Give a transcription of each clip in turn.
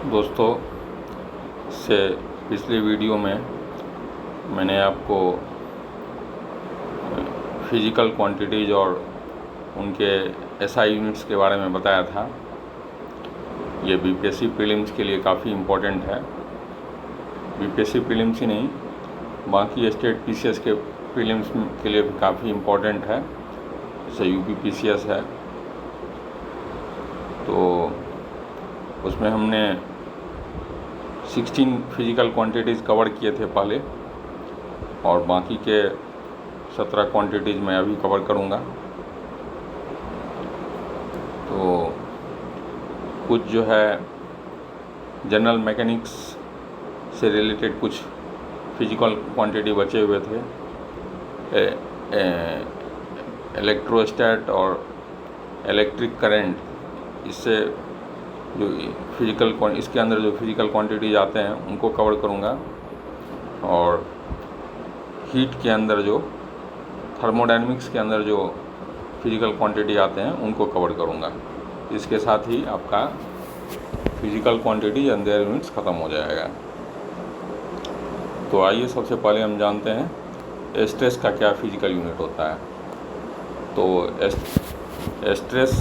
दोस्तों से पिछले वीडियो में मैंने आपको फिज़िकल क्वांटिटीज़ और उनके एसआई यूनिट्स के बारे में बताया था। ये बीपीएससी प्रीलिम्स के लिए काफ़ी इम्पोर्टेंट है। बीपीएससी प्रीलिम्स ही नहीं, बाकी स्टेट पीसीएस के प्रीलिम्स के लिए भी काफ़ी इम्पोर्टेंट है। जैसे यूपी पीसीएस है, तो उसमें हमने 16 फिज़िकल क्वांटिटीज़ कवर किए थे पहले, और बाकी के 17 क्वांटिटीज़ मैं अभी कवर करूँगा। तो कुछ जो है जनरल मैकेनिक्स से रिलेटेड कुछ फिज़िकल क्वांटिटी बचे हुए थे। इलेक्ट्रोस्टैट और इलेक्ट्रिक करंट, इससे जो इसके अंदर जो फिज़िकल क्वांटिटीज आते हैं उनको कवर करूँगा। और हीट के अंदर जो थर्मोडायनेमिक्स के अंदर जो फिज़िकल क्वांटिटी आते हैं उनको कवर करूँगा। इसके साथ ही आपका physical quantity and their units ख़त्म हो जाएगा। तो आइए सबसे पहले हम जानते हैं स्ट्रेस का क्या फिज़िकल यूनिट होता है। तो स्ट्रेस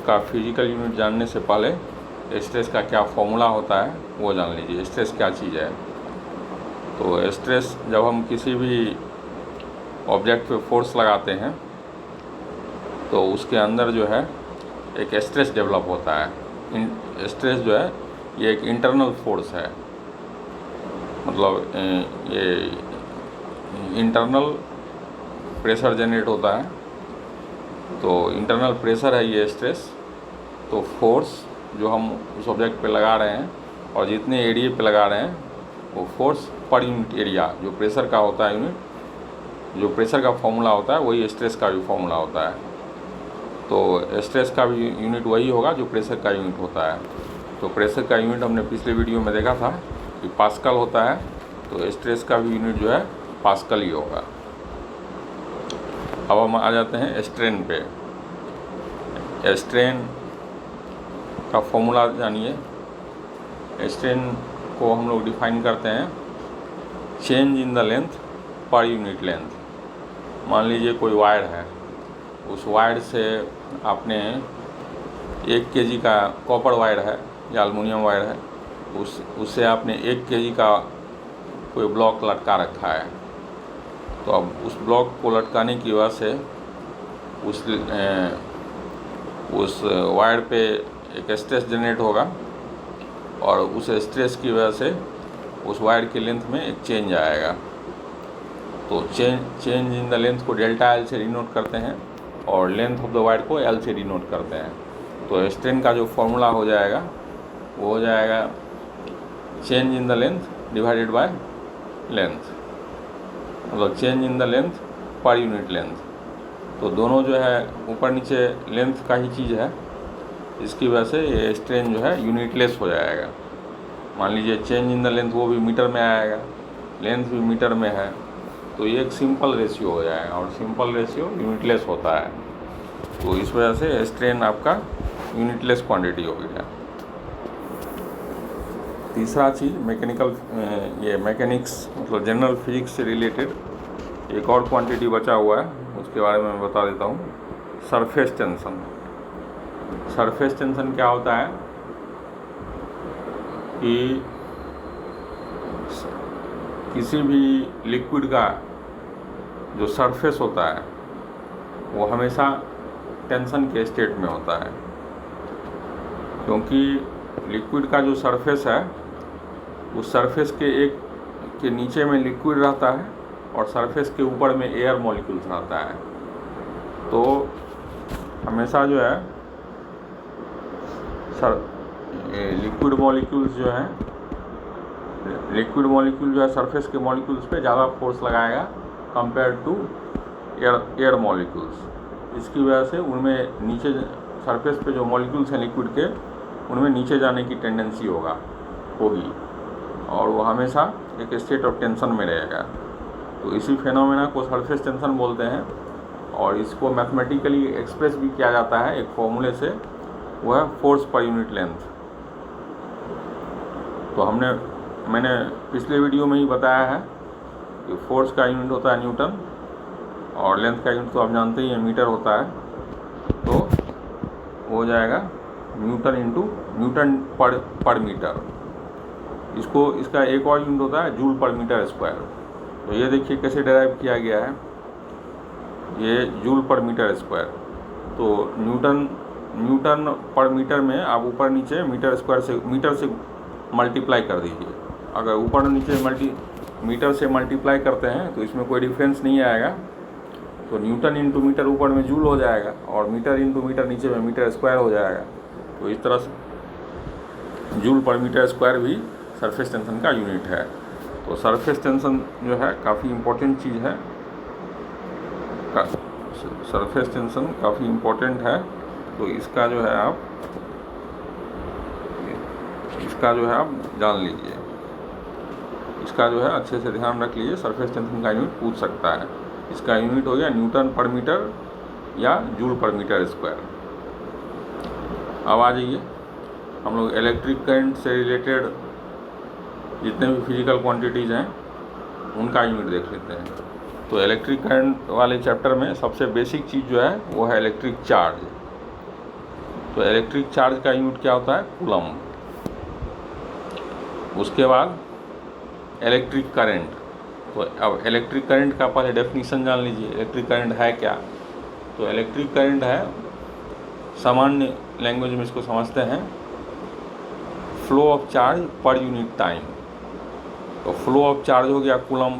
का फिज़िकल यूनिट जानने से पहले स्ट्रेस का क्या फॉर्मूला होता है वो जान लीजिए। स्ट्रेस क्या चीज़ है। तो स्ट्रेस, जब हम किसी भी ऑब्जेक्ट पे फोर्स लगाते हैं तो उसके अंदर जो है एक स्ट्रेस डेवलप होता है। स्ट्रेस जो है ये एक इंटरनल फोर्स है, मतलब ये इंटरनल प्रेशर जनरेट होता है। तो इंटरनल प्रेशर है ये स्ट्रेस। तो फोर्स जो हम उस ऑब्जेक्ट पे लगा रहे हैं और जितने एरिया पे लगा रहे हैं वो फोर्स पर यूनिट एरिया जो प्रेशर का होता है यूनिट, जो प्रेशर का फॉर्मूला होता है वही स्ट्रेस का भी फॉर्मूला होता है। तो स्ट्रेस का भी यूनिट वही होगा जो प्रेशर का यूनिट होता है। तो प्रेशर का यूनिट हमने पिछले वीडियो में देखा था कि पास्कल होता है। तो स्ट्रेस का भी यूनिट जो है पास्कल ही होगा। अब हम आ जाते हैं स्ट्रेन पे। स्ट्रेन का फॉर्मूला जानिए। स्ट्रेन को हम लोग डिफाइन करते हैं change in the length per unit length. मान लीजिए कोई वायर है, उस वायर से आपने 1 kg का कॉपर वायर है या एल्युमिनियम वायर है, उससे आपने 1 kg का कोई ब्लॉक लटका रखा है। तो अब उस ब्लॉक को लटकाने की वजह से उस वायर पे एक स्ट्रेस जनरेट होगा, और उस स्ट्रेस की वजह से उस वायर की लेंथ में एक चेंज आएगा। तो चेंज इन द लेंथ को डेल्टा एल से डिनोट करते हैं और लेंथ ऑफ द वायर को एल से डिनोट करते हैं। तो स्ट्रेन का जो फॉर्मूला हो जाएगा वो हो जाएगा change in the length divided by length, मतलब change in the length per unit length. तो दोनों जो है ऊपर नीचे लेंथ का ही चीज़ है, इसकी वजह से ये स्ट्रेन जो है यूनिटलेस हो जाएगा। मान लीजिए चेंज इन द लेंथ वो भी मीटर में आएगा, लेंथ भी मीटर में है, तो ये एक सिंपल रेशियो हो जाएगा, और सिंपल रेशियो यूनिटलेस होता है। तो इस वजह से स्ट्रेन आपका यूनिटलेस क्वांटिटी हो गया। तीसरा चीज़ मैकेनिक्स मतलब जनरल फिजिक्स से रिलेटेड एक और क्वांटिटी बचा हुआ है, उसके बारे में मैं बता देता हूँ। Surface tension. सरफेस टेंशन क्या होता है कि किसी भी लिक्विड का जो सरफेस होता है वो हमेशा टेंशन के स्टेट में होता है, क्योंकि लिक्विड का जो सरफेस है उस सरफेस के नीचे में लिक्विड रहता है और सरफेस के ऊपर में एयर मॉलिक्यूल्स रहता है। तो हमेशा जो है लिक्विड मॉलिक्यूल जो है सरफेस के मॉलिक्यूल्स पे ज़्यादा फोर्स लगाएगा कंपेयर टू एयर मॉलिक्यूल्स। इसकी वजह से उनमें नीचे सरफेस पे जो मॉलिक्यूल्स हैं लिक्विड के, उनमें नीचे जाने की टेंडेंसी होगी, और वो हमेशा एक स्टेट ऑफ टेंशन में रहेगा। तो इसी फेनोमेना को सरफेस टेंशन बोलते हैं, और इसको मैथमेटिकली एक्सप्रेस भी किया जाता है एक फॉर्मूले से, वो है फोर्स पर यूनिट लेंथ। तो मैंने पिछले वीडियो में ही बताया है कि फोर्स का यूनिट होता है न्यूटन और लेंथ का यूनिट तो आप जानते ही हैं मीटर होता है। तो हो जाएगा न्यूटन पर मीटर। इसका एक और यूनिट होता है जूल पर मीटर स्क्वायर। तो ये देखिए कैसे डिराइव किया गया है, ये जूल पर मीटर स्क्वायर। तो न्यूटन पर मीटर में आप ऊपर नीचे मीटर से मल्टीप्लाई कर दीजिए। अगर ऊपर नीचे मीटर से मल्टीप्लाई करते हैं तो इसमें कोई डिफरेंस नहीं आएगा। तो न्यूटन इंटू मीटर ऊपर में जूल हो जाएगा और मीटर इंटू मीटर नीचे में मीटर स्क्वायर हो जाएगा। तो इस तरह से जूल पर मीटर स्क्वायर भी सरफेस टेंशन का यूनिट है। तो सरफेस टेंशन जो है काफ़ी इम्पोर्टेंट चीज़ है, सरफेस टेंशन काफ़ी इम्पोर्टेंट है। तो इसका जो है आप जान लीजिए, इसका जो है अच्छे से ध्यान रख लीजिए। सरफेस टेंशन का यूनिट पूछ सकता है। इसका यूनिट हो गया न्यूटन पर मीटर या जूल पर मीटर स्क्वायर। अब आ जाइए हम लोग इलेक्ट्रिक करंट से रिलेटेड जितने भी फिजिकल क्वांटिटीज़ हैं उनका यूनिट देख लेते हैं। तो इलेक्ट्रिक करंट वाले चैप्टर में सबसे बेसिक चीज़ जो है वो है इलेक्ट्रिक चार्ज। तो इलेक्ट्रिक चार्ज का यूनिट क्या होता है? कूलम। उसके बाद इलेक्ट्रिक करंट। तो अब इलेक्ट्रिक करंट का पहले डेफिनीशन जान लीजिए। इलेक्ट्रिक करंट है क्या? तो इलेक्ट्रिक करंट है, सामान्य लैंग्वेज में इसको समझते हैं, flow of charge per unit time. तो फ्लो ऑफ चार्ज हो गया कूलम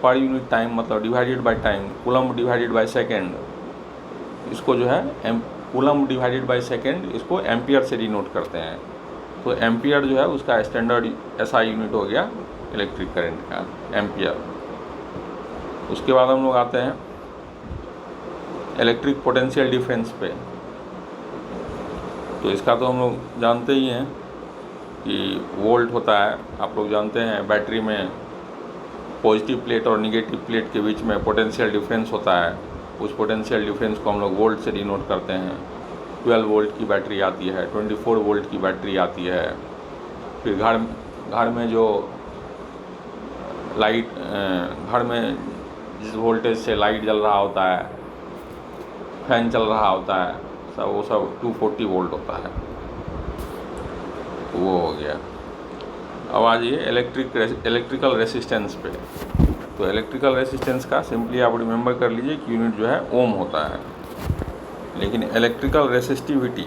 पर यूनिट टाइम, मतलब divided by time, coulomb divided by second. इसको जो है कूलम डिवाइडेड बाय सेकेंड, इसको एम्पियर से डिनोट करते हैं। तो एम्पियर जो है उसका स्टैंडर्ड ऐसा यूनिट हो गया इलेक्ट्रिक करंट का, एम्पियर। उसके बाद हम लोग आते हैं इलेक्ट्रिक पोटेंशियल डिफरेंस पे। तो इसका तो हम लोग जानते ही हैं कि वोल्ट होता है। आप लोग जानते हैं बैटरी में पॉजिटिव प्लेट और निगेटिव प्लेट के बीच में पोटेंशियल डिफरेंस होता है। उस पोटेंशियल डिफरेंस को हम लोग वोल्ट से डिनोट करते हैं। 12 वोल्ट की बैटरी आती है, 24 वोल्ट की बैटरी आती है। फिर घर में जो लाइट, घर में जिस वोल्टेज से लाइट जल रहा होता है, फैन चल रहा होता है, वो सब 240 वोल्ट होता है। वो हो गया। अब आ जाइए इलेक्ट्रिकल रेसिस्टेंस पे। तो इलेक्ट्रिकल रेसिस्टेंस का सिंपली आप रिमेंबर कर लीजिए कि यूनिट जो है ओम होता है। लेकिन इलेक्ट्रिकल रेसिस्टिविटी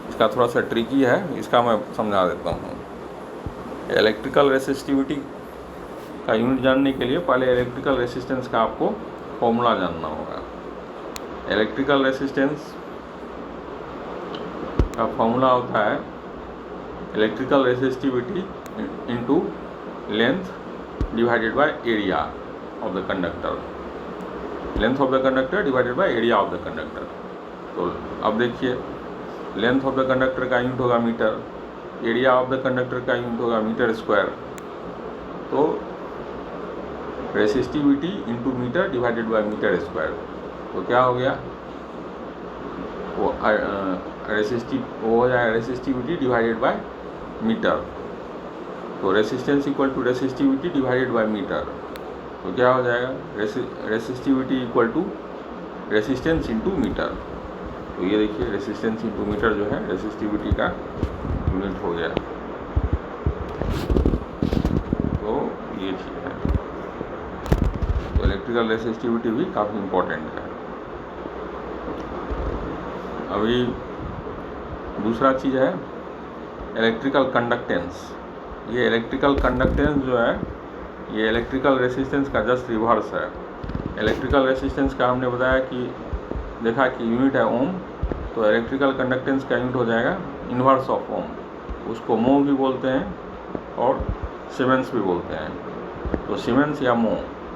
इसका थोड़ा सा ट्रिकी है, इसका मैं समझा देता हूँ। इलेक्ट्रिकल रेसिस्टिविटी का यूनिट जानने के लिए पहले इलेक्ट्रिकल रेसिस्टेंस का आपको फॉर्मूला जानना होगा। इलेक्ट्रिकल रेसिस्टेंस का फॉर्मूला होता है electrical resistivity into length divided by area of the conductor, length of the conductor divided by area of the conductor. तो अब देखिए, लेंथ ऑफ द कंडक्टर का यूनिट होगा metre, area of the conductor का unit होगा metre square. तो resistivity into metre divided by metre square, तो क्या हो गया? वो हो जाएगा रेसिस्टिविटी डिवाइडेड बाय मीटर। तो resistance equal to resistivity divided by metre, तो क्या हो जाएगा? Resistivity equal to resistance into metre. तो ये देखिए रेसिस्टेंस इंटू मीटर जो है रेसिस्टिविटी का यूनिट हो गया। तो ये चीज़ है। तो इलेक्ट्रिकल रेसिस्टिविटी भी काफ़ी इम्पोर्टेंट है। अभी दूसरा चीज़ है इलेक्ट्रिकल कंडक्टेंस। ये इलेक्ट्रिकल कंडक्टेंस जो है ये इलेक्ट्रिकल रेसिस्टेंस का जस्ट रिवर्स है। इलेक्ट्रिकल रेसिस्टेंस का हमने बताया कि देखा कि यूनिट है ओम, तो इलेक्ट्रिकल कंडक्टेंस का यूनिट हो जाएगा इन्वर्स ऑफ ओम। उसको मो भी बोलते हैं और सीमेंस भी बोलते हैं। तो सीमेंस या मो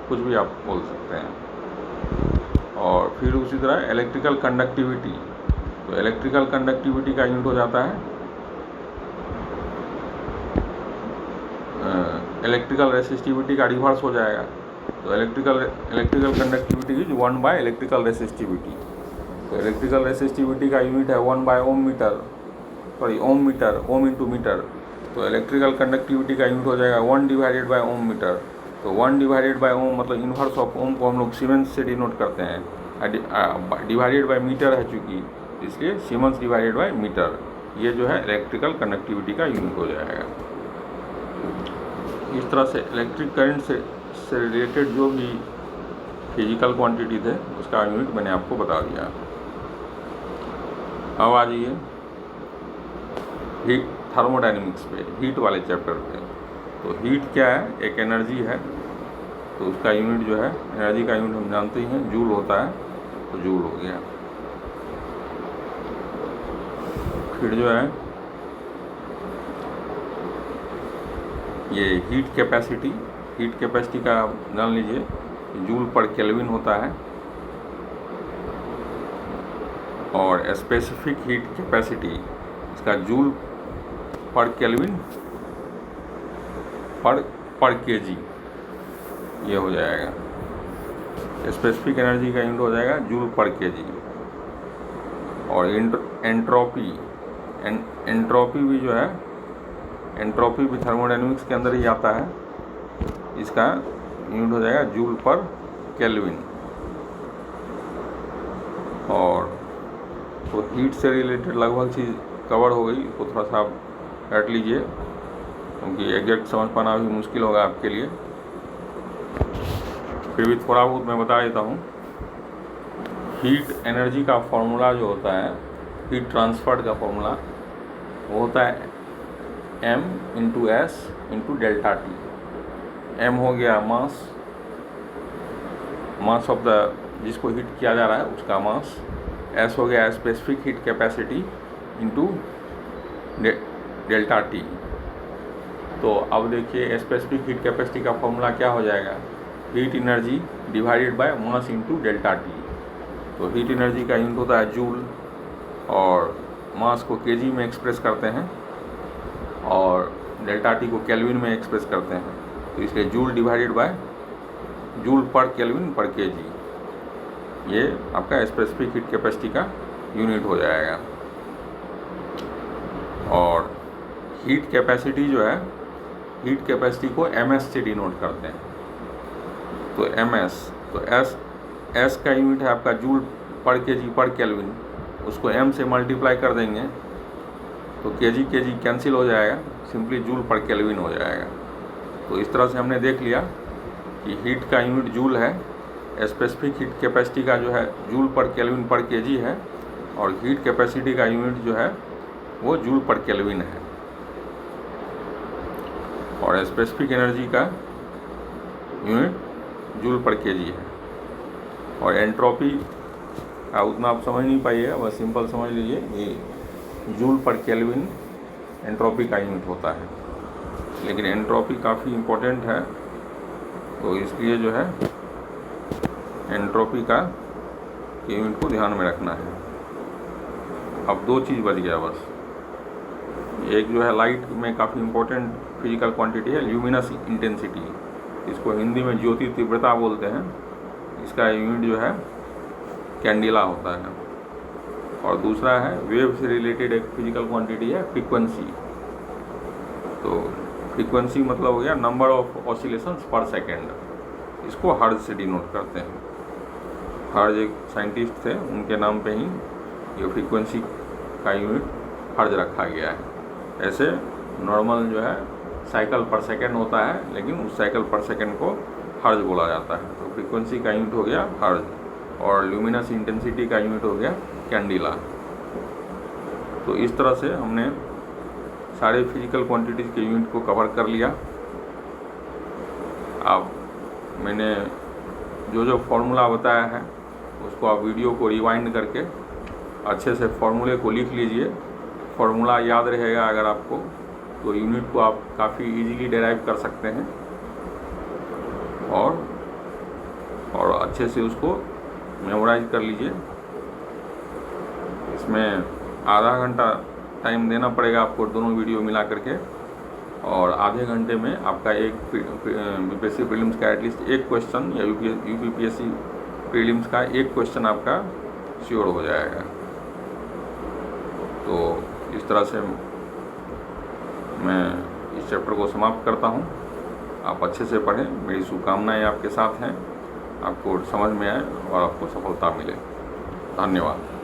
कुछ भी आप बोल सकते हैं। और फिर उसी तरह इलेक्ट्रिकल कंडक्टिविटी, तो इलेक्ट्रिकल कंडक्टिविटी का यूनिट हो जाता है इलेक्ट्रिकल रेसिस्टिविटी का रिवर्स हो जाएगा। तो electrical conductivity is 1 by electrical resistivity. तो इलेक्ट्रिकल रेसिस्टिविटी का यूनिट है 1 बाय ओम मीटर, सॉरी ओम मीटर, ओम इंटू मीटर। तो इलेक्ट्रिकल कंडक्टिविटी का यूनिट हो जाएगा 1 डिवाइडेड बाय ओम मीटर। तो 1 डिवाइडेड बाय ओम मतलब इन्वर्स ऑफ ओम को हम लोग सीमेंस से डिनोट करते हैं। डिवाइडेड बाय मीटर है चूँकि, इसलिए सीमेंस डिवाइडेड बाय मीटर, ये जो है इलेक्ट्रिकल कंडक्टिविटी का यूनिट हो जाएगा। इस तरह से इलेक्ट्रिक करंट से रिलेटेड जो भी फिजिकल क्वांटिटी थे उसका यूनिट मैंने आपको बता दिया। अब आ जाइए हीट थर्मोडायनेमिक्स पे, हीट वाले चैप्टर पे। तो हीट क्या है? एक एनर्जी है, तो उसका यूनिट जो है, एनर्जी का यूनिट हम जानते ही हैं, जूल होता है, तो जूल हो गया। फिर जो है ये हीट कैपेसिटी का जान लीजिए, जूल पर केल्विन होता है। और स्पेसिफिक हीट कैपेसिटी इसका जूल पर केल्विन पर केजी ये हो जाएगा। स्पेसिफिक एनर्जी का यूनिट हो जाएगा जूल पर केजी। और एंट्रोपी भी जो है, एंट्रोपी भी थर्मोडायनेमिक्स के अंदर ही आता है, इसका यूनिट हो जाएगा जूल पर केल्विन। और तो हीट से रिलेटेड लगभग चीज़ कवर हो गई, तो थोड़ा सा आप हट लीजिए क्योंकि एग्जैक्ट समझ पाना भी मुश्किल होगा आपके लिए। फिर भी थोड़ा बहुत मैं बता देता हूँ। हीट एनर्जी का फॉर्मूला जो होता है, हीट ट्रांसफर का फॉर्मूला, वो होता है m into S into delta T. m हो गया मास ऑफ द जिसको हीट किया जा रहा है उसका मास, s हो गया specific heat capacity into delta T. तो अब देखिए स्पेसिफिक हीट कैपेसिटी का फॉर्मूला क्या हो जाएगा? Heat energy divided by mass into delta T. तो हीट एनर्जी का यूनिट होता है जूल, और मास को केजी में एक्सप्रेस करते हैं, और डेल्टा टी को केल्विन में एक्सप्रेस करते हैं। तो इसलिए जूल डिवाइडेड बाय जूल पर केल्विन पर केजी, ये आपका स्पेसिफिक हीट कैपेसिटी का यूनिट हो जाएगा। और हीट कैपेसिटी जो है, हीट कैपेसिटी को ms से डिनोट करते हैं। तो ms, तो s का यूनिट है आपका जूल पर केजी पर केल्विन, उसको m से मल्टीप्लाई कर देंगे तो केजी कैंसिल हो जाएगा, सिंपली जूल पर केल्विन हो जाएगा। तो इस तरह से हमने देख लिया कि हीट का यूनिट जूल है, स्पेसिफिक हीट कैपेसिटी का जो है जूल पर केल्विन पर केजी है, और हीट कैपेसिटी का यूनिट जो है वो जूल पर केल्विन है, और स्पेसिफिक एनर्जी का यूनिट जूल पर केजी है। और एंट्रोपी का उतना आप समझ नहीं पाइएगा, बस सिंपल समझ लीजिए, ये जूल पर केल्विन एंट्रोपी का यूनिट होता है। लेकिन एंट्रोपी काफ़ी इम्पोर्टेंट है, तो इसलिए जो है एंट्रोपी का यूनिट को ध्यान में रखना है। अब दो चीज़ बच गया बस। एक जो है लाइट में काफ़ी इम्पोर्टेंट फिजिकल क्वांटिटी है ल्यूमिनस इंटेंसिटी, इसको हिंदी में ज्योति तीव्रता बोलते हैं। इसका यूनिट जो है कैंडिला होता है। और दूसरा है वेव से रिलेटेड एक फिजिकल क्वांटिटी है फ्रीक्वेंसी। तो फ्रीक्वेंसी मतलब हो गया नंबर ऑफ ऑसिलेशंस पर सेकेंड, इसको हर्ज से डिनोट करते हैं। हर्ज एक साइंटिस्ट थे, उनके नाम पे ही ये फ्रीक्वेंसी का यूनिट हर्ज रखा गया है। ऐसे नॉर्मल जो है साइकिल पर सेकेंड होता है, लेकिन उस साइकिल पर सेकेंड को हर्ज बोला जाता है। तो फ्रीक्वेंसी का यूनिट हो गया हर्ज, और ल्यूमिनस इंटेंसिटी का यूनिट हो गया कैंडिला। तो इस तरह से हमने सारे फिजिकल क्वांटिटीज़ के यूनिट को कवर कर लिया। अब मैंने जो फॉर्मूला बताया है उसको आप वीडियो को रिवाइंड करके अच्छे से फॉर्मूले को लिख लीजिए। फॉर्मूला याद रहेगा अगर आपको, तो यूनिट को आप काफ़ी इजीली डेराइव कर सकते हैं, और अच्छे से उसको मेमोराइज कर लीजिए। इसमें आधा घंटा टाइम देना पड़ेगा आपको दोनों वीडियो मिला करके, और आधे घंटे में आपका एक बीपीएससी प्रीलिम्स का एटलीस्ट एक क्वेश्चन, या यूपीपीएससी प्रीलिम्स का एक क्वेश्चन आपका श्योर हो जाएगा। तो इस तरह से मैं इस चैप्टर को समाप्त करता हूँ। आप अच्छे से पढ़ें, मेरी शुभकामनाएं आपके साथ हैं, आपको समझ में आए और आपको सफलता मिले। धन्यवाद।